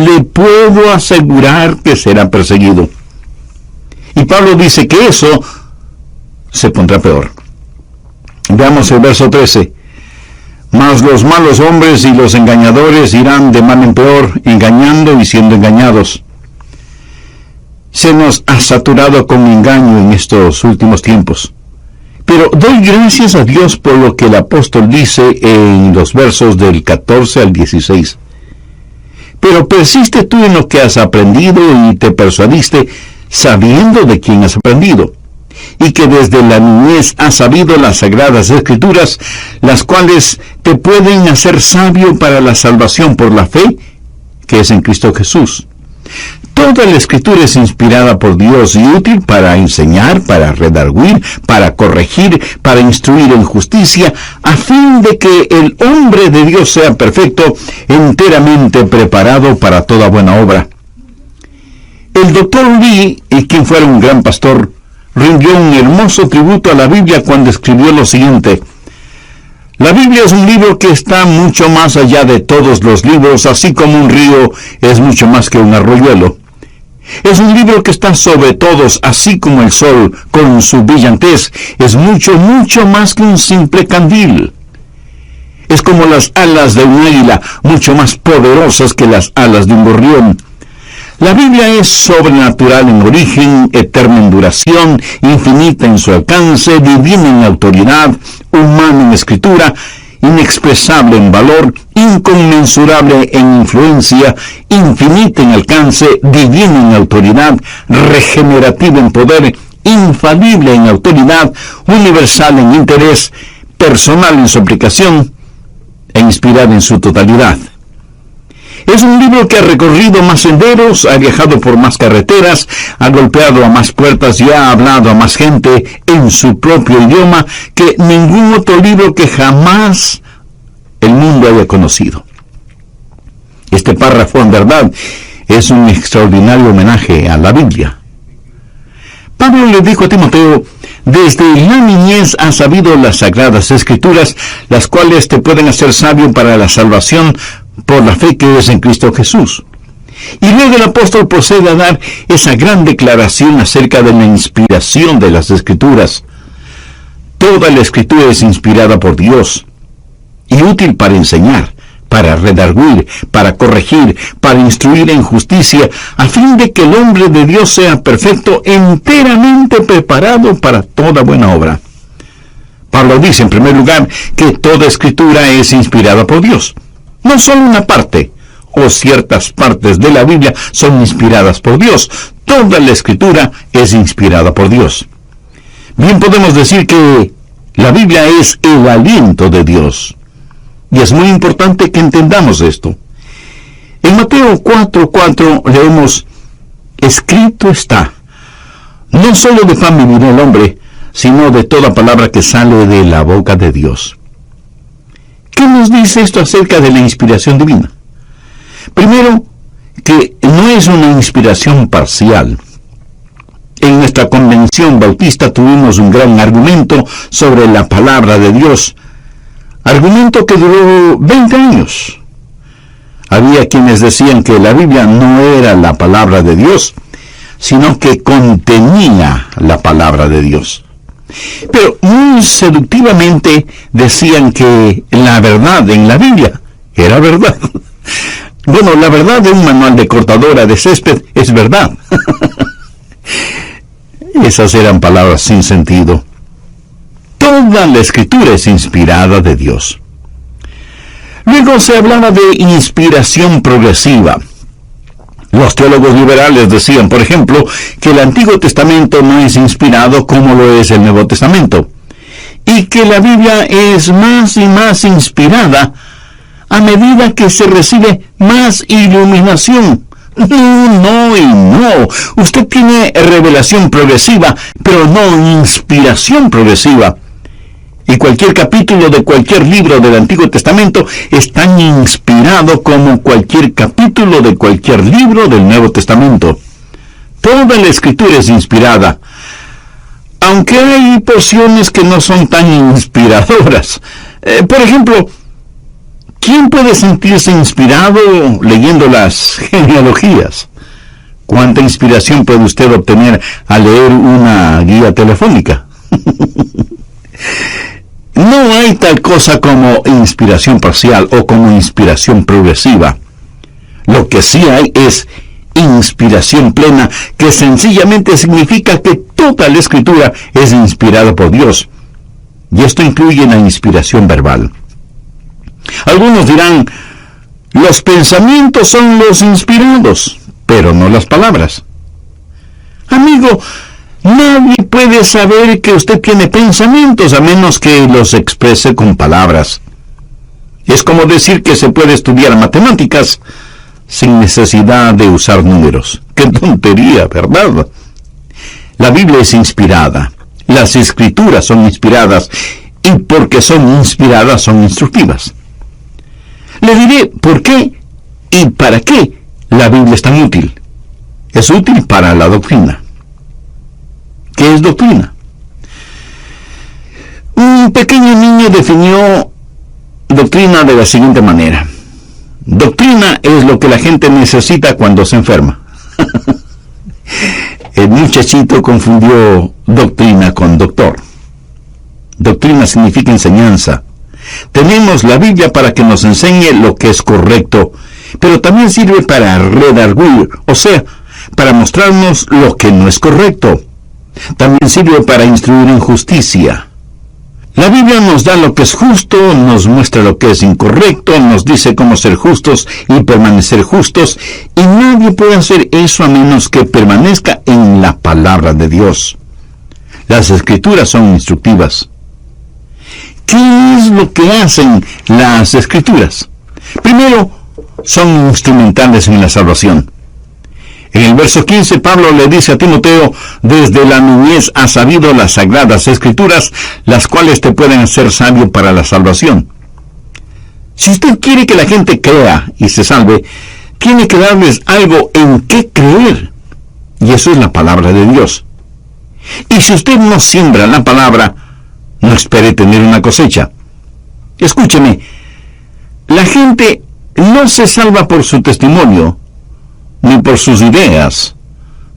le puedo asegurar que será perseguido. Y Pablo dice que eso se pondrá peor. Veamos el verso 13. Mas los malos hombres y los engañadores irán de mal en peor, engañando y siendo engañados. Se nos ha saturado con engaño en estos últimos tiempos. Pero doy gracias a Dios por lo que el apóstol dice en los versos del 14 al 16. Pero persiste tú en lo que has aprendido y te persuadiste sabiendo de quién has aprendido, y que desde la niñez has sabido las sagradas escrituras, las cuales te pueden hacer sabio para la salvación por la fe que es en Cristo Jesús. Toda la escritura es inspirada por Dios y útil para enseñar, para redarguir, para corregir, para instruir en justicia, a fin de que el hombre de Dios sea perfecto, enteramente preparado para toda buena obra. El doctor Lee, quien fuera un gran pastor, rindió un hermoso tributo a la Biblia cuando escribió lo siguiente: la Biblia es un libro que está mucho más allá de todos los libros, así como un río es mucho más que un arroyuelo. Es un libro que está sobre todos, así como el sol, con su brillantez, es mucho, mucho más que un simple candil. Es como las alas de un águila, mucho más poderosas que las alas de un gorrión. La Biblia es sobrenatural en origen, eterna en duración, infinita en su alcance, divina en autoridad, humana en escritura, inexpresable en valor, inconmensurable en influencia, infinita en alcance, divina en autoridad, regenerativa en poder, infalible en autoridad, universal en interés, personal en su aplicación e inspirada en su totalidad. Es un libro que ha recorrido más senderos, ha viajado por más carreteras, ha golpeado a más puertas y ha hablado a más gente en su propio idioma que ningún otro libro que jamás el mundo haya conocido. Este párrafo, en verdad, es un extraordinario homenaje a la Biblia. Pablo le dijo a Timoteo: desde la niñez has sabido las sagradas escrituras, las cuales te pueden hacer sabio para la salvación por la fe que es en Cristo Jesús. Y luego el apóstol procede a dar esa gran declaración acerca de la inspiración de las Escrituras. Toda la Escritura es inspirada por Dios y útil para enseñar, para redarguir, para corregir, para instruir en justicia, a fin de que el hombre de Dios sea perfecto, enteramente preparado para toda buena obra. Pablo dice, en primer lugar, que toda Escritura es inspirada por Dios. No solo una parte o ciertas partes de la Biblia son inspiradas por Dios. Toda la Escritura es inspirada por Dios. Bien podemos decir que la Biblia es el aliento de Dios. Y es muy importante que entendamos esto. En Mateo 4:4 leemos: escrito está, no solo de pan vivirá el hombre, sino de toda palabra que sale de la boca de Dios. ¿Qué nos dice esto acerca de la inspiración divina? Primero, que no es una inspiración parcial. En nuestra convención bautista tuvimos un gran argumento sobre la palabra de Dios, argumento que duró 20 años. Había quienes decían que la Biblia no era la palabra de Dios, sino que contenía la palabra de Dios. Pero muy seductivamente decían que la verdad en la Biblia era verdad. Bueno, la verdad de un manual de cortadora de césped es verdad. Esas eran palabras sin sentido. Toda la Escritura es inspirada de Dios. Luego se hablaba de inspiración progresiva. Los teólogos liberales decían, por ejemplo, que el Antiguo Testamento no es inspirado como lo es el Nuevo Testamento, y que la Biblia es más y más inspirada a medida que se recibe más iluminación. No. Usted tiene revelación progresiva, pero no inspiración progresiva. Y cualquier capítulo de cualquier libro del Antiguo Testamento es tan inspirado como cualquier capítulo de cualquier libro del Nuevo Testamento. Toda la Escritura es inspirada, aunque hay porciones que no son tan inspiradoras. Por ejemplo, ¿Quién puede sentirse inspirado leyendo las genealogías? ¿Cuánta inspiración puede usted obtener al leer una guía telefónica? No hay tal cosa como inspiración parcial o como inspiración progresiva. Lo que sí hay es inspiración plena, que sencillamente significa que toda la Escritura es inspirada por Dios. Y esto incluye la inspiración verbal. Algunos dirán, los pensamientos son los inspirados, pero no las palabras. Amigo, nadie puede saber que usted tiene pensamientos a menos que los exprese con palabras. Es como decir que se puede estudiar matemáticas sin necesidad de usar números. ¡Qué tontería!, ¿verdad? La Biblia es inspirada. Las Escrituras son inspiradas. Y porque son inspiradas, son instructivas. Le diré por qué y para qué la Biblia es tan útil. Es útil para la doctrina. ¿Qué es doctrina? Un pequeño niño definió doctrina de la siguiente manera. Doctrina es lo que la gente necesita cuando se enferma. El muchachito confundió doctrina con doctor. Doctrina significa enseñanza. Tenemos la Biblia para que nos enseñe lo que es correcto, pero también sirve para redarguir, o sea, para mostrarnos lo que no es correcto. También sirve para instruir en justicia. La Biblia nos da lo que es justo, nos muestra lo que es incorrecto, nos dice cómo ser justos y permanecer justos, y nadie puede hacer eso a menos que permanezca en la palabra de Dios. Las Escrituras son instructivas. ¿Qué es lo que hacen las Escrituras? Primero, son instrumentales en la salvación. En el verso 15, Pablo le dice a Timoteo, desde la niñez has sabido las sagradas Escrituras, las cuales te pueden hacer sabio para la salvación. Si usted quiere que la gente crea y se salve, tiene que darles algo en qué creer. Y eso es la palabra de Dios. Y si usted no siembra la palabra, no espere tener una cosecha. Escúcheme, la gente no se salva por su testimonio, ni por sus ideas,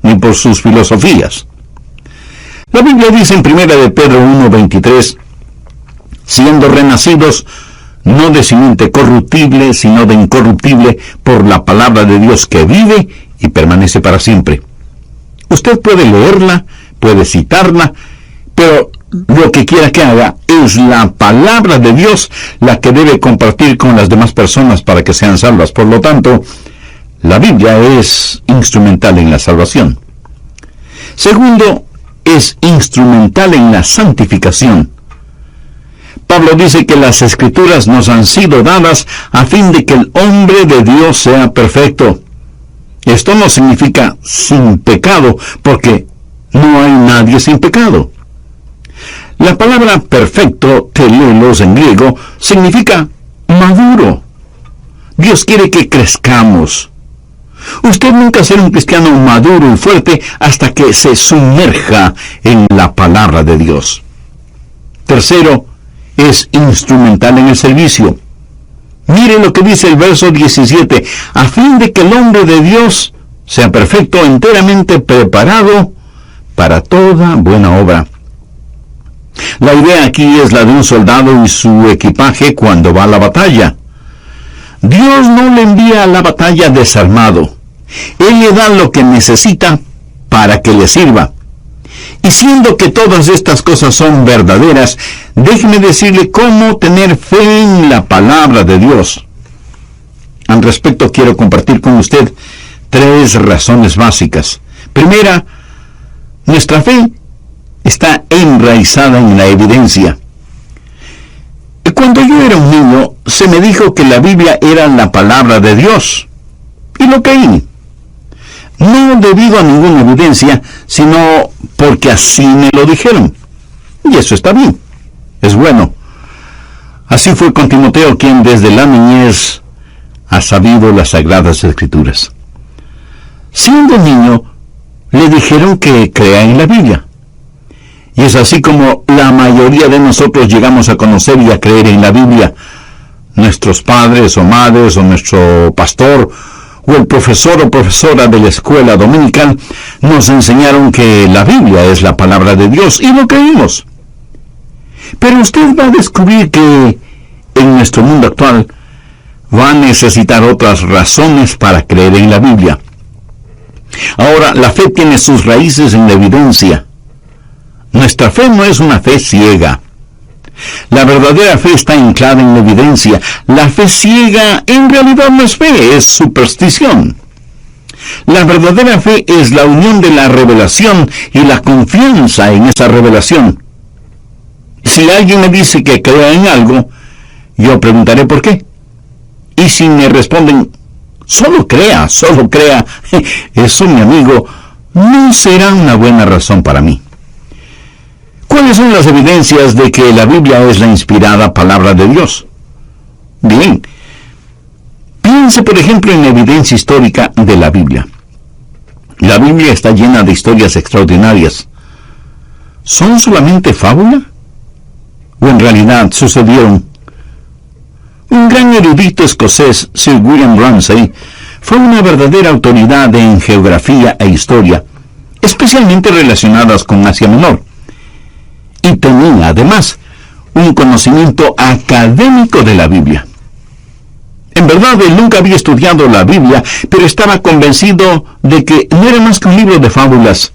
ni por sus filosofías. La Biblia dice en 1 de Pedro 1:23, siendo renacidos, no de simiente corruptible, sino de incorruptible, por la palabra de Dios que vive y permanece para siempre. Usted puede leerla, puede citarla, pero lo que quiera que haga es la palabra de Dios la que debe compartir con las demás personas para que sean salvas. Por lo tanto, la Biblia es instrumental en la salvación. Segundo, es instrumental en la santificación. Pablo dice que las Escrituras nos han sido dadas a fin de que el hombre de Dios sea perfecto. Esto no significa sin pecado, porque no hay nadie sin pecado. La palabra perfecto, telelos en griego, significa maduro. Dios quiere que crezcamos. Usted nunca será un cristiano maduro y fuerte hasta que se sumerja en la palabra de Dios. Tercero, es instrumental en el servicio. Mire lo que dice el verso 17, a fin de que el hombre de Dios sea perfecto, enteramente preparado para toda buena obra. La idea aquí es la de un soldado y su equipaje cuando va a la batalla. Dios no le envía a la batalla desarmado. Él le da lo que necesita para que le sirva. Y siendo que todas estas cosas son verdaderas, déjeme decirle cómo tener fe en la palabra de Dios. Al respecto, quiero compartir con usted 3 razones básicas. Primera, nuestra fe está enraizada en la evidencia. Cuando yo era un niño, se me dijo que la Biblia era la palabra de Dios. Y lo creí. No debido a ninguna evidencia, sino porque así me lo dijeron. Y eso está bien. Es bueno. Así fue con Timoteo, quien desde la niñez ha sabido las sagradas Escrituras. Siendo niño, le dijeron que crea en la Biblia. Y es así como la mayoría de nosotros llegamos a conocer y a creer en la Biblia. nuestros padres o madres o nuestro pastor o el profesor o profesora de la escuela dominical nos enseñaron que la Biblia es la palabra de Dios y lo creímos. Pero usted va a descubrir que en nuestro mundo actual va a necesitar otras razones para creer en la Biblia. Ahora, la fe tiene sus raíces en la evidencia. Nuestra fe no es una fe ciega. La verdadera fe está anclada en la evidencia. La fe ciega en realidad no es fe, es superstición. La verdadera fe es la unión de la revelación y la confianza en esa revelación. Si alguien me dice que crea en algo, yo preguntaré por qué. Y si me responden, solo crea, eso, mi amigo, no será una buena razón para mí. ¿Cuáles son las evidencias de que la Biblia es la inspirada palabra de Dios? Bien, piense por ejemplo en la evidencia histórica de la Biblia. La Biblia está llena de historias extraordinarias. ¿Son solamente fábula? ¿O en realidad sucedieron? Un gran erudito escocés, Sir William Ramsay, fue una verdadera autoridad en geografía e historia, especialmente relacionadas con Asia Menor. Y tenía, además, un conocimiento académico de la Biblia. En verdad, él nunca había estudiado la Biblia, pero estaba convencido de que no era más que un libro de fábulas.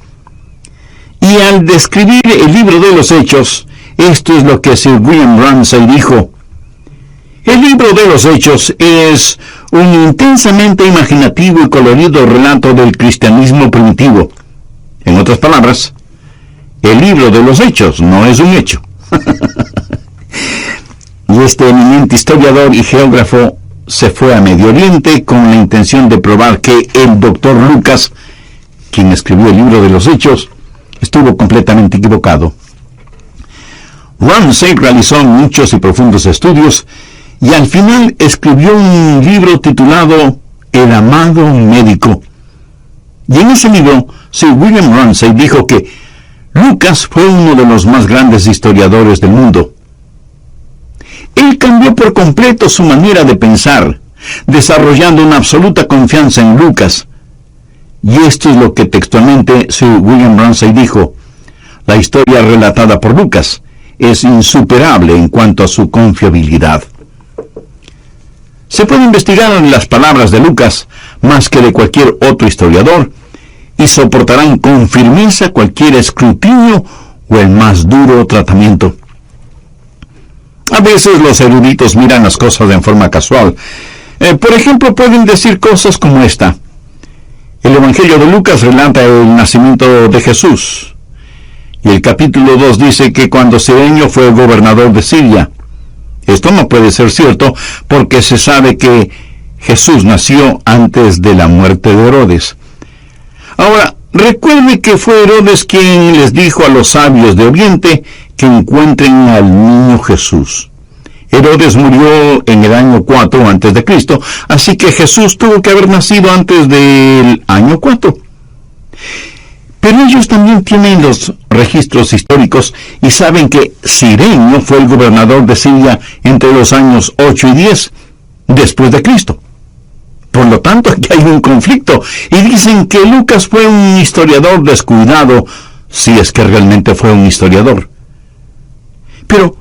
Y al describir el libro de los Hechos, esto es lo que Sir William Ramsay dijo: el libro de los Hechos es un intensamente imaginativo y colorido relato del cristianismo primitivo. En otras palabras, el libro de los Hechos no es un hecho. Y este eminente historiador y geógrafo se fue a Medio Oriente con la intención de probar que el doctor Lucas, quien escribió el libro de los Hechos, estuvo completamente equivocado. Ramsay realizó muchos y profundos estudios y al final escribió un libro titulado El amado médico. Y en ese libro, Sir William Ramsay dijo que Lucas fue uno de los más grandes historiadores del mundo. Él cambió por completo su manera de pensar, desarrollando una absoluta confianza en Lucas. Y esto es lo que textualmente Sir William Ramsay dijo: la historia relatada por Lucas es insuperable en cuanto a su confiabilidad. Se puede investigar las palabras de Lucas más que de cualquier otro historiador y soportarán con firmeza cualquier escrutinio o el más duro tratamiento. A veces los eruditos miran las cosas en forma casual. Por ejemplo, pueden decir cosas como esta: el Evangelio de Lucas relata el nacimiento de Jesús, y el capítulo 2 dice que cuando Cirenio fue gobernador de Siria. Esto no puede ser cierto porque se sabe que Jesús nació antes de la muerte de Herodes. Ahora, recuerde que fue Herodes quien les dijo a los sabios de Oriente que encuentren al niño Jesús. Herodes murió en el año 4 antes de Cristo, así que Jesús tuvo que haber nacido antes del año 4. Pero ellos también tienen los registros históricos y saben que Cirenio fue el gobernador de Siria entre los años 8 y 10 después de Cristo. Por lo tanto, aquí hay un conflicto y dicen que Lucas fue un historiador descuidado, si es que realmente fue un historiador. Pero,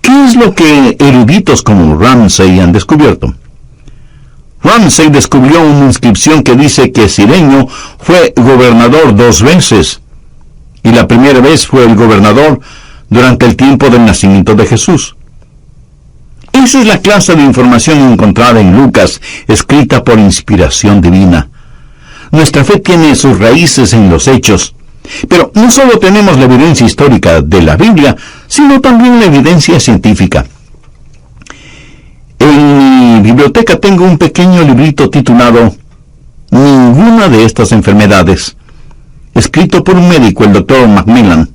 ¿qué es lo que eruditos como Ramsay han descubierto? Ramsay descubrió una inscripción que dice que Cirenio fue gobernador 2 veces, y la primera vez fue el gobernador durante el tiempo del nacimiento de Jesús. Esa es la clase de información encontrada en Lucas, escrita por inspiración divina. Nuestra fe tiene sus raíces en los hechos, pero no solo tenemos la evidencia histórica de la Biblia, sino también la evidencia científica. En mi biblioteca tengo un pequeño librito titulado Ninguna de estas enfermedades, escrito por un médico, el Dr. Macmillan.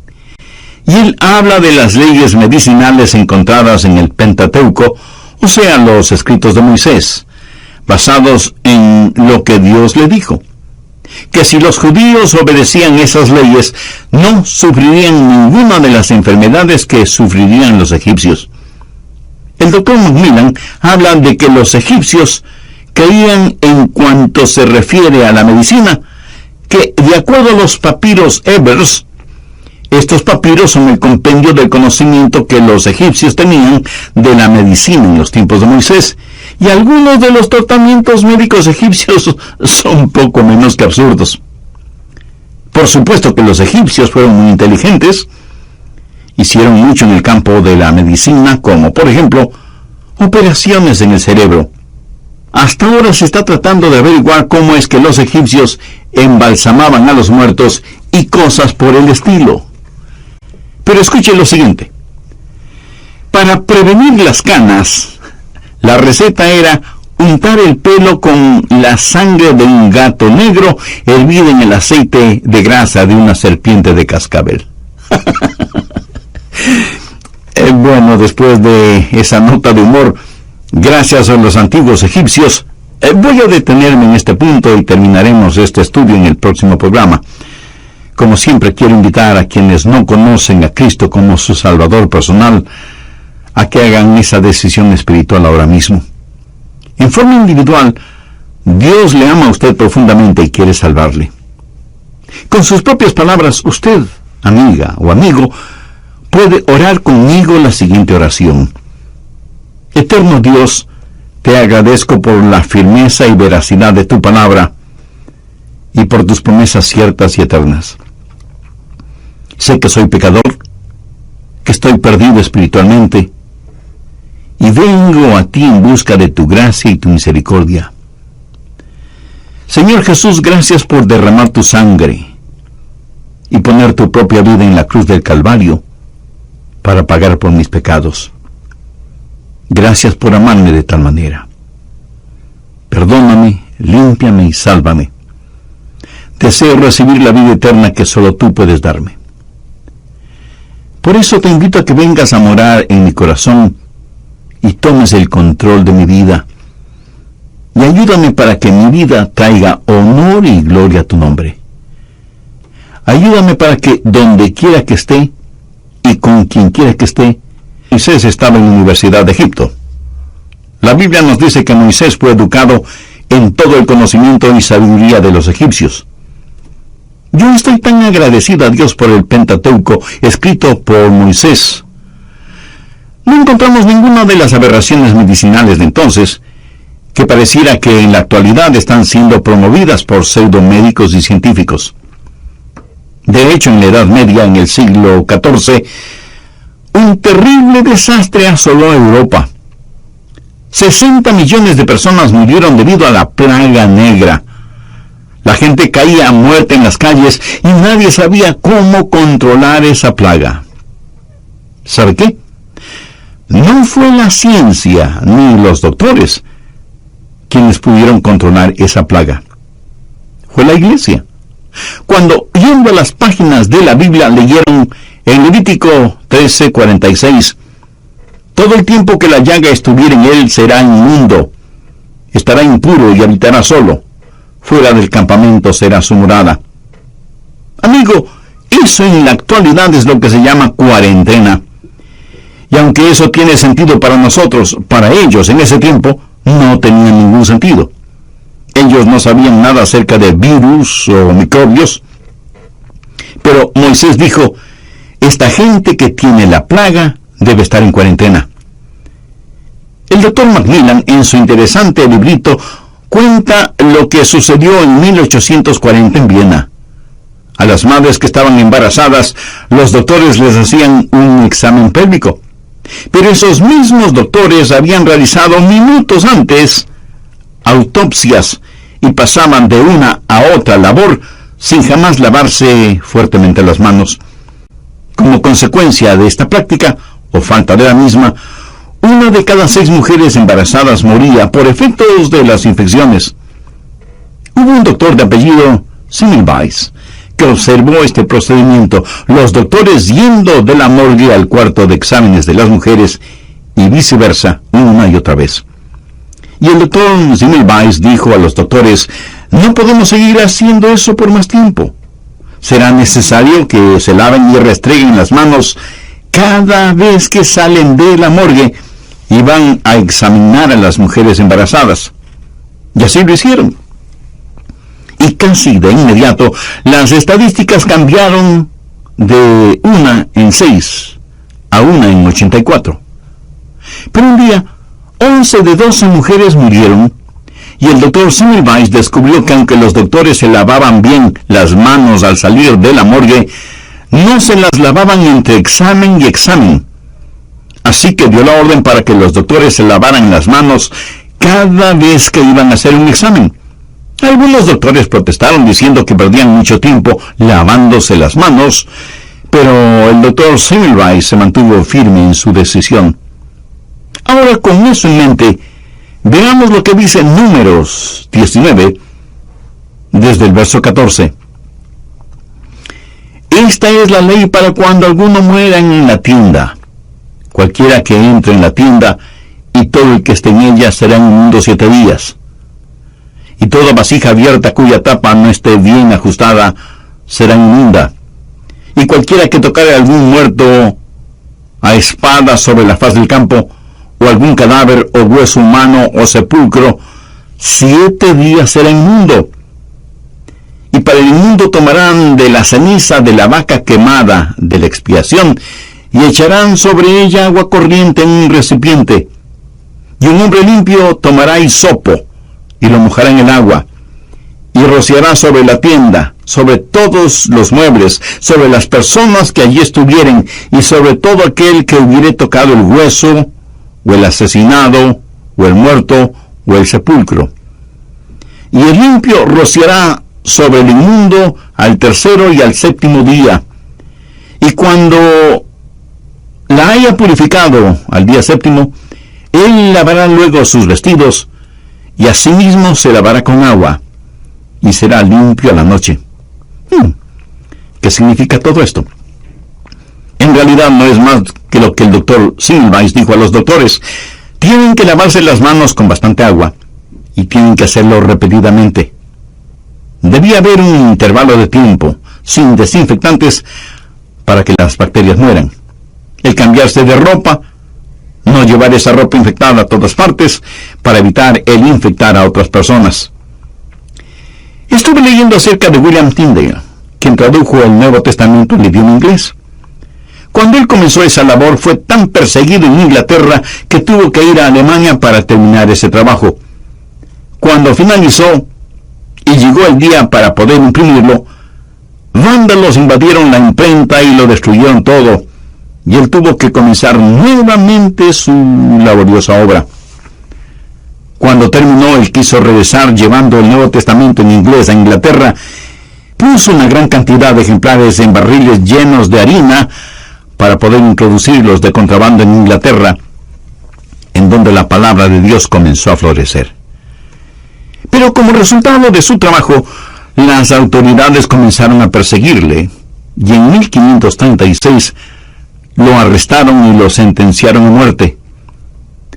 Y él habla de las leyes medicinales encontradas en el Pentateuco, o sea, los escritos de Moisés, basados en lo que Dios le dijo. Que si los judíos obedecían esas leyes, no sufrirían ninguna de las enfermedades que sufrirían los egipcios. El doctor Macmillan habla de que los egipcios creían, en cuanto se refiere a la medicina, que de acuerdo a los papiros Ebers, estos papiros son el compendio del conocimiento que los egipcios tenían de la medicina en los tiempos de Moisés, y algunos de los tratamientos médicos egipcios son poco menos que absurdos. Por supuesto que los egipcios fueron muy inteligentes, hicieron mucho en el campo de la medicina, como por ejemplo, operaciones en el cerebro. Hasta ahora se está tratando de averiguar cómo es que los egipcios embalsamaban a los muertos y cosas por el estilo. Pero escuche lo siguiente. Para prevenir las canas, la receta era untar el pelo con la sangre de un gato negro hervida en el aceite de grasa de una serpiente de cascabel. Bueno, después de esa nota de humor, gracias a los antiguos egipcios, voy a detenerme en este punto y terminaremos este estudio en el próximo programa. Como siempre, quiero invitar a quienes no conocen a Cristo como su Salvador personal a que hagan esa decisión espiritual ahora mismo. En forma individual, Dios le ama a usted profundamente y quiere salvarle. Con sus propias palabras, usted, amiga o amigo, puede orar conmigo la siguiente oración. Eterno Dios, te agradezco por la firmeza y veracidad de tu palabra y por tus promesas ciertas y eternas. Sé que soy pecador, que estoy perdido espiritualmente, y vengo a ti en busca de tu gracia y tu misericordia. Señor Jesús, gracias por derramar tu sangre y poner tu propia vida en la cruz del Calvario para pagar por mis pecados. Gracias por amarme de tal manera. Perdóname, límpiame y sálvame. Deseo recibir la vida eterna que solo tú puedes darme. Por eso te invito a que vengas a morar en mi corazón y tomes el control de mi vida. Y ayúdame para que mi vida traiga honor y gloria a tu nombre. Ayúdame para que donde quiera que esté y con quien quiera que esté, Moisés estaba en la Universidad de Egipto. La Biblia nos dice que Moisés fue educado en todo el conocimiento y sabiduría de los egipcios. Yo estoy tan agradecido a Dios por el Pentateuco escrito por Moisés. No encontramos ninguna de las aberraciones medicinales de entonces que pareciera que en la actualidad están siendo promovidas por pseudomédicos y científicos. De hecho, en la Edad Media, en el siglo XIV, un terrible desastre asoló a Europa. 60 millones de personas murieron debido a la plaga negra. La gente caía a muerte en las calles y nadie sabía cómo controlar esa plaga. ¿Sabe qué? No fue la ciencia ni los doctores quienes pudieron controlar esa plaga. Fue la iglesia. Cuando, yendo a las páginas de la Biblia, leyeron en Levítico 13:46, todo el tiempo que la llaga estuviera en él será inmundo, estará impuro y habitará solo. Fuera del campamento será su morada. Amigo, eso en la actualidad es lo que se llama cuarentena. Y aunque eso tiene sentido para nosotros, para ellos en ese tiempo no tenía ningún sentido. Ellos no sabían nada acerca de virus o microbios. Pero Moisés dijo, esta gente que tiene la plaga debe estar en cuarentena. El doctor Macmillan, en su interesante librito, cuenta lo que sucedió en 1840 en Viena. A las madres que estaban embarazadas, los doctores les hacían un examen pélvico. Pero esos mismos doctores habían realizado minutos antes autopsias y pasaban de una a otra labor sin jamás lavarse fuertemente las manos. Como consecuencia de esta práctica, o falta de la misma, 1 de cada 6 mujeres embarazadas moría por efectos de las infecciones. Hubo un doctor de apellido Semmelweis que observó este procedimiento, los doctores yendo de la morgue al cuarto de exámenes de las mujeres y viceversa, una y otra vez. Y el doctor Semmelweis dijo a los doctores, no podemos seguir haciendo eso por más tiempo. Será necesario que se laven y restreguen las manos cada vez que salen de la morgue iban a examinar a las mujeres embarazadas. Y así lo hicieron. Y casi de inmediato, las estadísticas cambiaron de 1 en 6 a 1 en 84. Pero un día, 11 de 12 mujeres murieron, y el doctor Semmelweis descubrió que aunque los doctores se lavaban bien las manos al salir de la morgue, no se las lavaban entre examen y examen. Así que dio la orden para que los doctores se lavaran las manos cada vez que iban a hacer un examen. Algunos doctores protestaron diciendo que perdían mucho tiempo lavándose las manos, pero el doctor Semmelweis se mantuvo firme en su decisión. Ahora, con eso en mente, veamos lo que dice Números 19, desde el verso 14. Esta es la ley para cuando alguno muera en la tienda. Cualquiera que entre en la tienda, y todo el que esté en ella será inmundo 7 días. Y toda vasija abierta cuya tapa no esté bien ajustada será inmunda. Y cualquiera que tocare algún muerto a espada sobre la faz del campo, o algún cadáver, o hueso humano, o sepulcro, 7 días será inmundo. Y para el inmundo tomarán de la ceniza de la vaca quemada de la expiación, y echarán sobre ella agua corriente en un recipiente. Y un hombre limpio tomará hisopo, y lo mojará en el agua, y rociará sobre la tienda, sobre todos los muebles, sobre las personas que allí estuvieren, y sobre todo aquel que hubiere tocado el hueso, o el asesinado, o el muerto, o el sepulcro. Y el limpio rociará sobre el inmundo al 3º y al 7º día. Y cuando la haya purificado al día 7º, él lavará luego sus vestidos, y asimismo se lavará con agua, y será limpio a la noche. ¿Qué significa todo esto? En realidad no es más que lo que el doctor Semmelweis dijo a los doctores. Tienen que lavarse las manos con bastante agua, y tienen que hacerlo repetidamente. Debía haber un intervalo de tiempo, sin desinfectantes, para que las bacterias mueran. El cambiarse de ropa, no llevar esa ropa infectada a todas partes, para evitar el infectar a otras personas. Estuve leyendo acerca de William Tyndale, quien tradujo el Nuevo Testamento en idioma inglés. Cuando él comenzó esa labor, fue tan perseguido en Inglaterra que tuvo que ir a Alemania para terminar ese trabajo. Cuando finalizó y llegó el día para poder imprimirlo, vándalos invadieron la imprenta y lo destruyeron todo, y él tuvo que comenzar nuevamente su laboriosa obra. Cuando terminó, él quiso regresar llevando el Nuevo Testamento en inglés a Inglaterra. Puso una gran cantidad de ejemplares en barriles llenos de harina para poder introducirlos de contrabando en Inglaterra, en donde la palabra de Dios comenzó a florecer. Pero como resultado de su trabajo, las autoridades comenzaron a perseguirle, y en 1536 lo arrestaron y lo sentenciaron a muerte.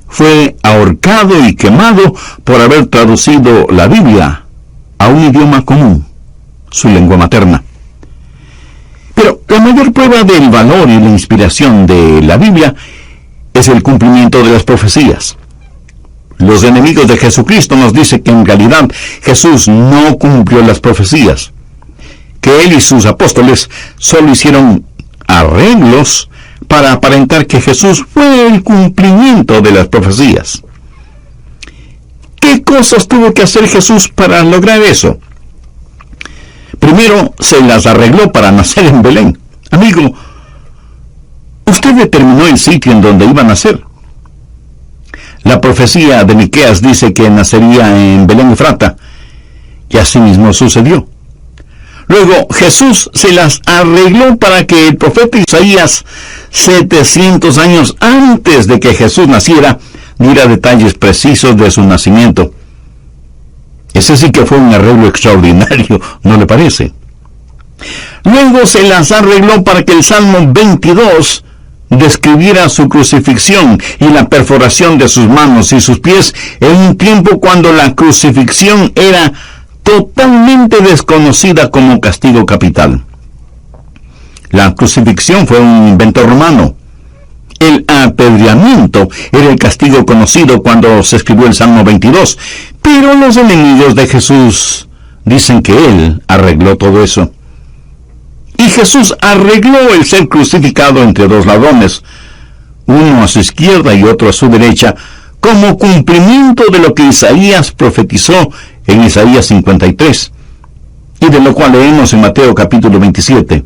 Fue ahorcado y quemado por haber traducido la Biblia a un idioma común, su lengua materna. Pero la mayor prueba del valor y la inspiración de la Biblia es el cumplimiento de las profecías. Los enemigos de Jesucristo nos dicen que en realidad Jesús no cumplió las profecías, que él y sus apóstoles solo hicieron arreglos para aparentar que Jesús fue el cumplimiento de las profecías. ¿Qué cosas tuvo que hacer Jesús para lograr eso? Primero, se las arregló para nacer en Belén. Amigo, usted determinó el sitio en donde iba a nacer. La profecía de Miqueas dice que nacería en Belén Efrata, y así mismo sucedió. Luego, Jesús se las arregló para que el profeta Isaías, 700 años antes de que Jesús naciera, diera detalles precisos de su nacimiento. Ese sí que fue un arreglo extraordinario, ¿no le parece? Luego se las arregló para que el Salmo 22 describiera su crucifixión y la perforación de sus manos y sus pies en un tiempo cuando la crucifixión era totalmente desconocida como castigo capital. La crucifixión fue un invento romano, El apedreamiento era el castigo conocido cuando se escribió el Salmo 22, pero los enemigos de Jesús dicen que Él arregló todo eso. Y Jesús arregló el ser crucificado entre dos ladrones, uno a su izquierda y otro a su derecha, como cumplimiento de lo que Isaías profetizó en Isaías 53, y de lo cual leemos en Mateo capítulo 27.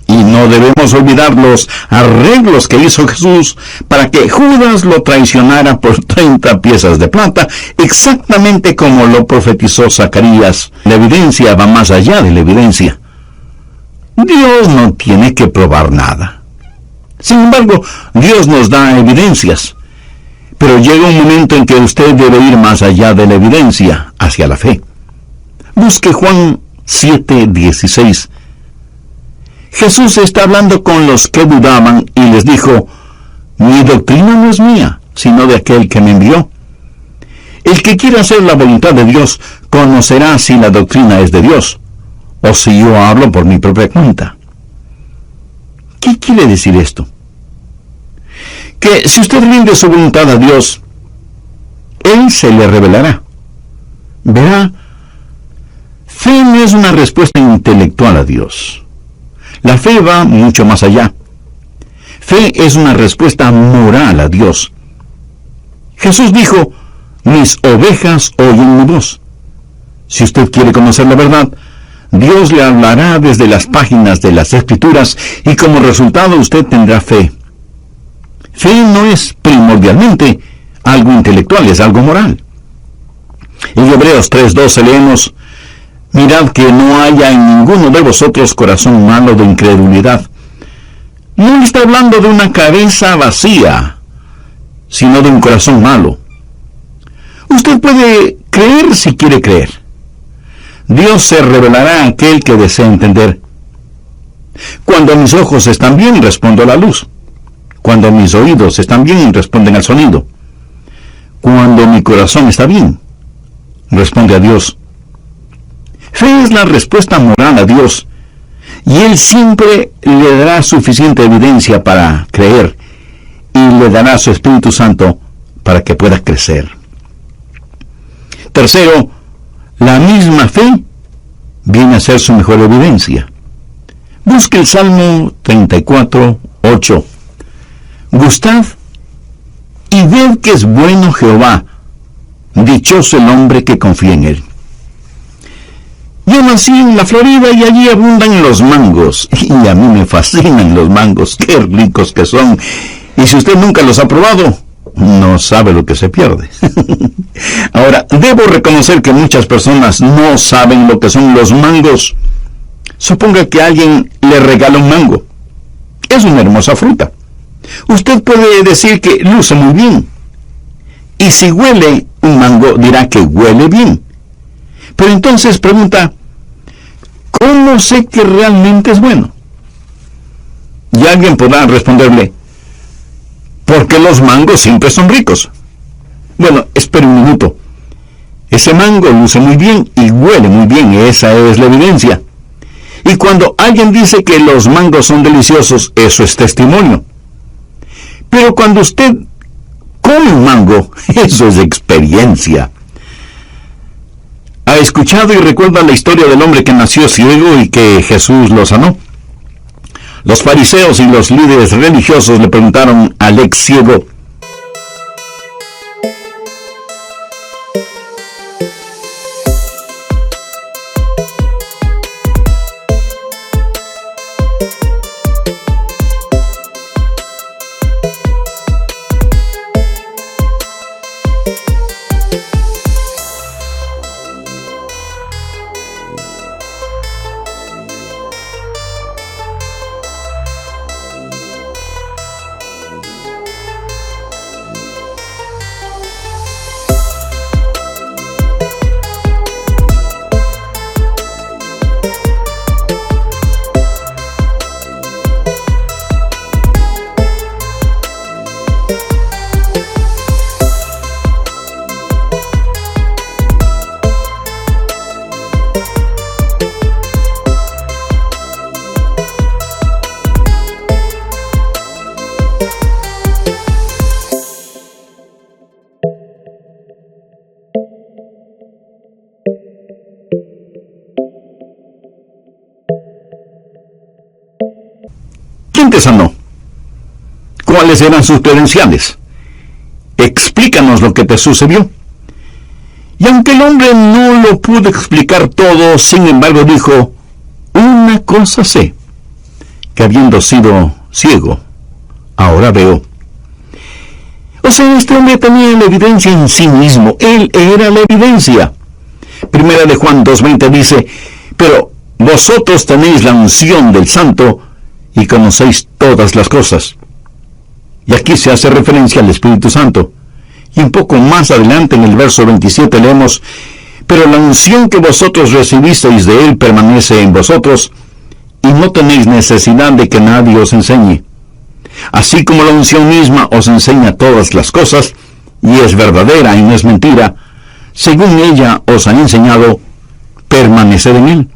Y no debemos olvidar los arreglos que hizo Jesús para que Judas lo traicionara por 30 piezas de plata, exactamente como lo profetizó Zacarías. La evidencia va más allá de la evidencia. Dios no tiene que probar nada. Sin embargo, Dios nos da evidencias. Pero llega un momento en que usted debe ir más allá de la evidencia, hacia la fe. Busque Juan 7:16. Jesús está hablando con los que dudaban y les dijo: mi doctrina no es mía, sino de aquel que me envió. El que quiera hacer la voluntad de Dios conocerá si la doctrina es de Dios, o si yo hablo por mi propia cuenta. ¿Qué quiere decir esto? Que si usted rinde su voluntad a Dios, Él se le revelará. Verá, fe no es una respuesta intelectual a Dios. La fe va mucho más allá. Fe es una respuesta moral a Dios. Jesús dijo: mis ovejas oyen mi voz. Si usted quiere conocer la verdad, Dios le hablará desde las páginas de las Escrituras y como resultado usted tendrá fe. Fe no es primordialmente algo intelectual, es algo moral. En Hebreos 3:12 leemos: mirad que no haya en ninguno de vosotros corazón malo de incredulidad. No está hablando de una cabeza vacía, sino de un corazón malo. Usted puede creer si quiere creer. Dios se revelará a aquel que desea entender. Cuando mis ojos están bien, respondo a la luz. Cuando mis oídos están bien, responden al sonido. Cuando mi corazón está bien, responde a Dios. Fe es la respuesta moral a Dios, y Él siempre le dará suficiente evidencia para creer, y le dará su Espíritu Santo para que pueda crecer. Tercero, la misma fe viene a ser su mejor evidencia. Busque el Salmo 34:8. Gustad y ved que es bueno Jehová, dichoso el hombre que confía en Él. Yo nací en la Florida y allí abundan los mangos. Y a mí me fascinan los mangos, qué ricos que son. Y si usted nunca los ha probado, no sabe lo que se pierde. Ahora, debo reconocer que muchas personas no saben lo que son los mangos. Suponga que alguien le regala un mango. Es una hermosa fruta. Usted puede decir que luce muy bien. Y si huele un mango, dirá que huele bien. Pero entonces pregunta: ¿cómo sé que realmente es bueno? Y alguien podrá responderle: porque los mangos siempre son ricos. Bueno, espere un minuto. Ese mango luce muy bien y huele muy bien, esa es la evidencia. Y cuando alguien dice que los mangos son deliciosos, eso es testimonio. Pero cuando usted come un mango, eso es experiencia. ¿Ha escuchado y recuerda la historia del hombre que nació ciego y que Jesús lo sanó? Los fariseos y los líderes religiosos le preguntaron al ex ciego: te sanó? ¿Cuáles eran sus credenciales? Explícanos lo que te sucedió. Y aunque el hombre no lo pudo explicar todo, sin embargo dijo, una cosa sé, que habiendo sido ciego, ahora veo. O sea, este hombre tenía la evidencia en sí mismo. Él era la evidencia. Primera de Juan 2:20 dice, pero vosotros tenéis la unción del Santo y conocéis todas las cosas. Y aquí se hace referencia al Espíritu Santo. Y un poco más adelante en el verso 27 leemos, pero la unción que vosotros recibisteis de Él permanece en vosotros, y no tenéis necesidad de que nadie os enseñe. Así como la unción misma os enseña todas las cosas, y es verdadera y no es mentira, según ella os ha enseñado, permaneced en Él.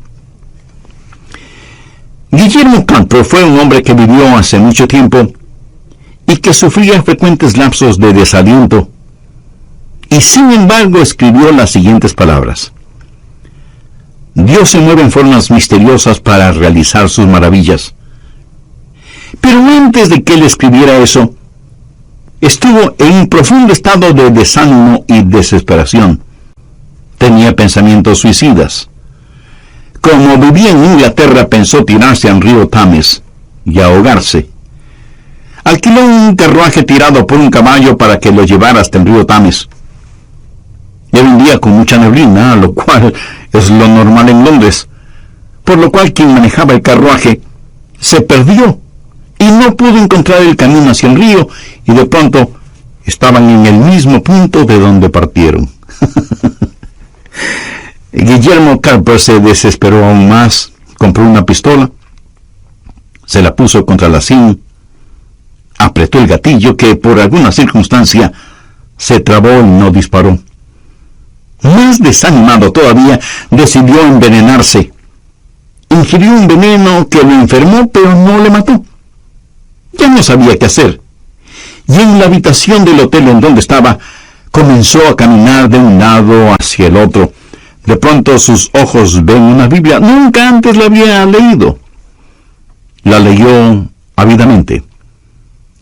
Guillermo Campo fue un hombre que vivió hace mucho tiempo y que sufría frecuentes lapsos de desaliento, y sin embargo escribió las siguientes palabras. Dios se mueve en formas misteriosas para realizar sus maravillas. Pero antes de que él escribiera eso, estuvo en un profundo estado de desánimo y desesperación. Tenía pensamientos suicidas. Como vivía en Inglaterra, pensó tirarse al río Thames y ahogarse. Alquiló un carruaje tirado por un caballo para que lo llevara hasta el río Thames. Era un día con mucha neblina, lo cual es lo normal en Londres, por lo cual quien manejaba el carruaje se perdió y no pudo encontrar el camino hacia el río, y de pronto estaban en el mismo punto de donde partieron. Guillermo Carper se desesperó aún más, compró una pistola, se la puso contra la sien, apretó el gatillo que por alguna circunstancia se trabó y no disparó. Más desanimado todavía, decidió envenenarse. Ingirió un veneno que lo enfermó, pero no le mató. Ya no sabía qué hacer. Y en la habitación del hotel en donde estaba, comenzó a caminar de un lado hacia el otro. De pronto sus ojos ven una Biblia. Nunca antes la había leído. La leyó ávidamente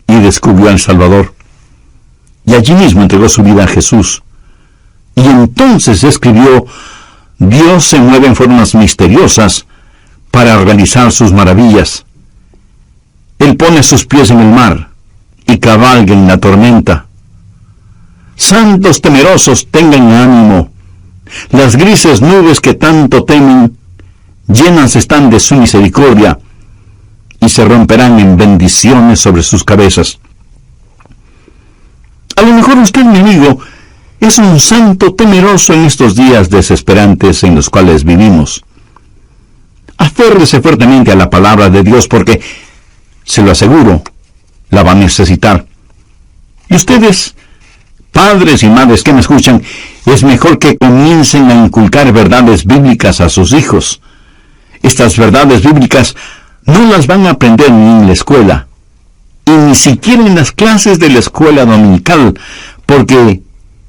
y descubrió al Salvador. Y allí mismo entregó su vida a Jesús. Y entonces escribió, Dios se mueve en formas misteriosas para realizar sus maravillas. Él pone sus pies en el mar y cabalga en la tormenta. Santos temerosos, tengan ánimo. Las grises nubes que tanto temen, llenas están de su misericordia y se romperán en bendiciones sobre sus cabezas. A lo mejor usted, mi amigo, es un santo temeroso en estos días desesperantes en los cuales vivimos. Aférrese fuertemente a la palabra de Dios porque, se lo aseguro, la va a necesitar. Y ustedes, padres y madres que me escuchan, es mejor que comiencen a inculcar verdades bíblicas a sus hijos. Estas verdades bíblicas no las van a aprender ni en la escuela, y ni siquiera en las clases de la escuela dominical, porque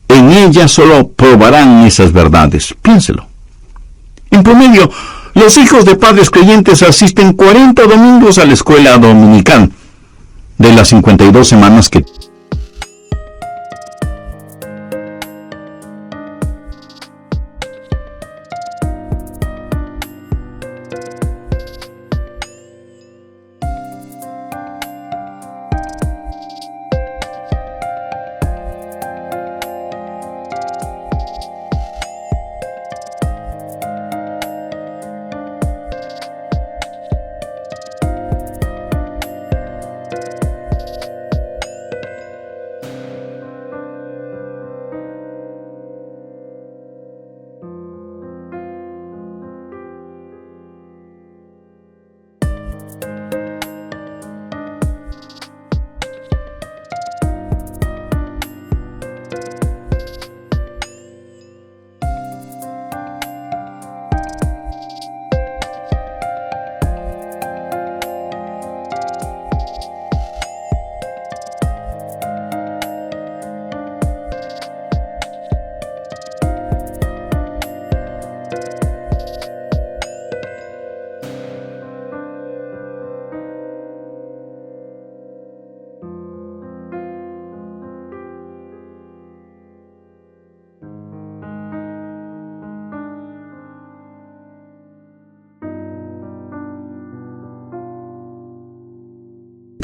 en ellas solo probarán esas verdades. Piénselo. En promedio, los hijos de padres creyentes asisten 40 domingos a la escuela dominical, de las 52 semanas que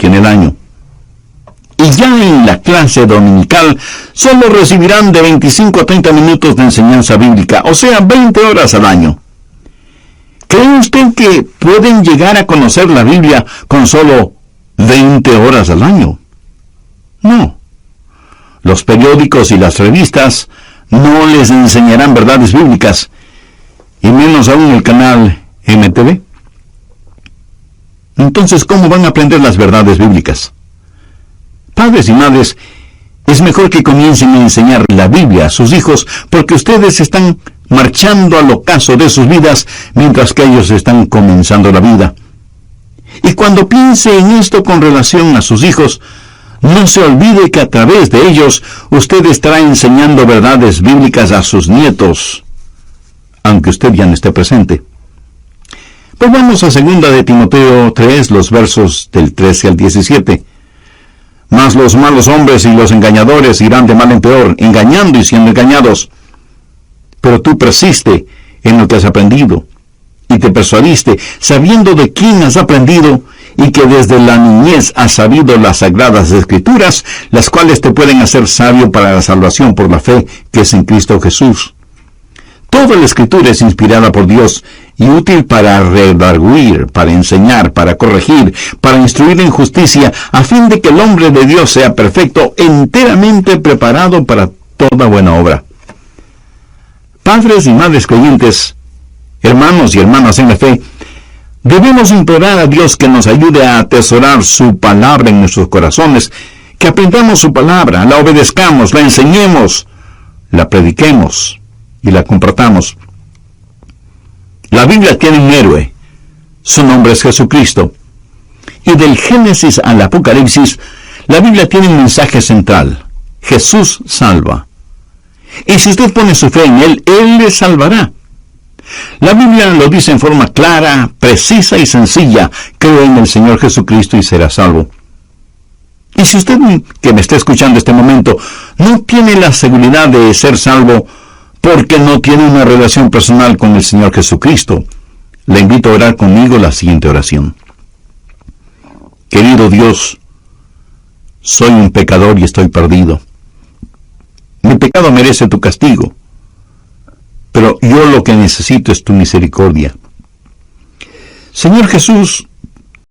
que en el año. Y ya en la clase dominical solo recibirán de 25 a 30 minutos de enseñanza bíblica, o sea, 20 horas al año. ¿Cree usted que pueden llegar a conocer la Biblia con solo 20 horas al año? No. Los periódicos y las revistas no les enseñarán verdades bíblicas, y menos aún el canal MTV. Entonces, ¿cómo van a aprender las verdades bíblicas? Padres y madres, es mejor que comiencen a enseñar la Biblia a sus hijos, porque ustedes están marchando al ocaso de sus vidas mientras que ellos están comenzando la vida. Y cuando piense en esto con relación a sus hijos, no se olvide que a través de ellos usted estará enseñando verdades bíblicas a sus nietos, aunque usted ya no esté presente. Pues vamos a 2 de Timoteo 3, los versos del 13 al 17. Mas los malos hombres y los engañadores irán de mal en peor, engañando y siendo engañados. Pero tú persiste en lo que has aprendido, y te persuadiste, sabiendo de quién has aprendido, y que desde la niñez has sabido las sagradas escrituras, las cuales te pueden hacer sabio para la salvación por la fe que es en Cristo Jesús. Toda la escritura es inspirada por Dios y útil para redarguir, para enseñar, para corregir, para instruir en justicia, a fin de que el hombre de Dios sea perfecto, enteramente preparado para toda buena obra. Padres y madres creyentes, hermanos y hermanas en la fe, debemos implorar a Dios que nos ayude a atesorar su palabra en nuestros corazones, que aprendamos su palabra, la obedezcamos, la enseñemos, la prediquemos y la compartamos. La Biblia tiene un héroe, su nombre es Jesucristo, y del Génesis al Apocalipsis, la Biblia tiene un mensaje central: Jesús salva. Y si usted pone su fe en Él, Él le salvará. La Biblia lo dice en forma clara, precisa y sencilla: cree en el Señor Jesucristo y será salvo. Y si usted, que me está escuchando este momento, no tiene la seguridad de ser salvo porque no tiene una relación personal con el Señor Jesucristo, le invito a orar conmigo la siguiente oración. Querido Dios, soy un pecador y estoy perdido. Mi pecado merece tu castigo, pero yo lo que necesito es tu misericordia. Señor Jesús,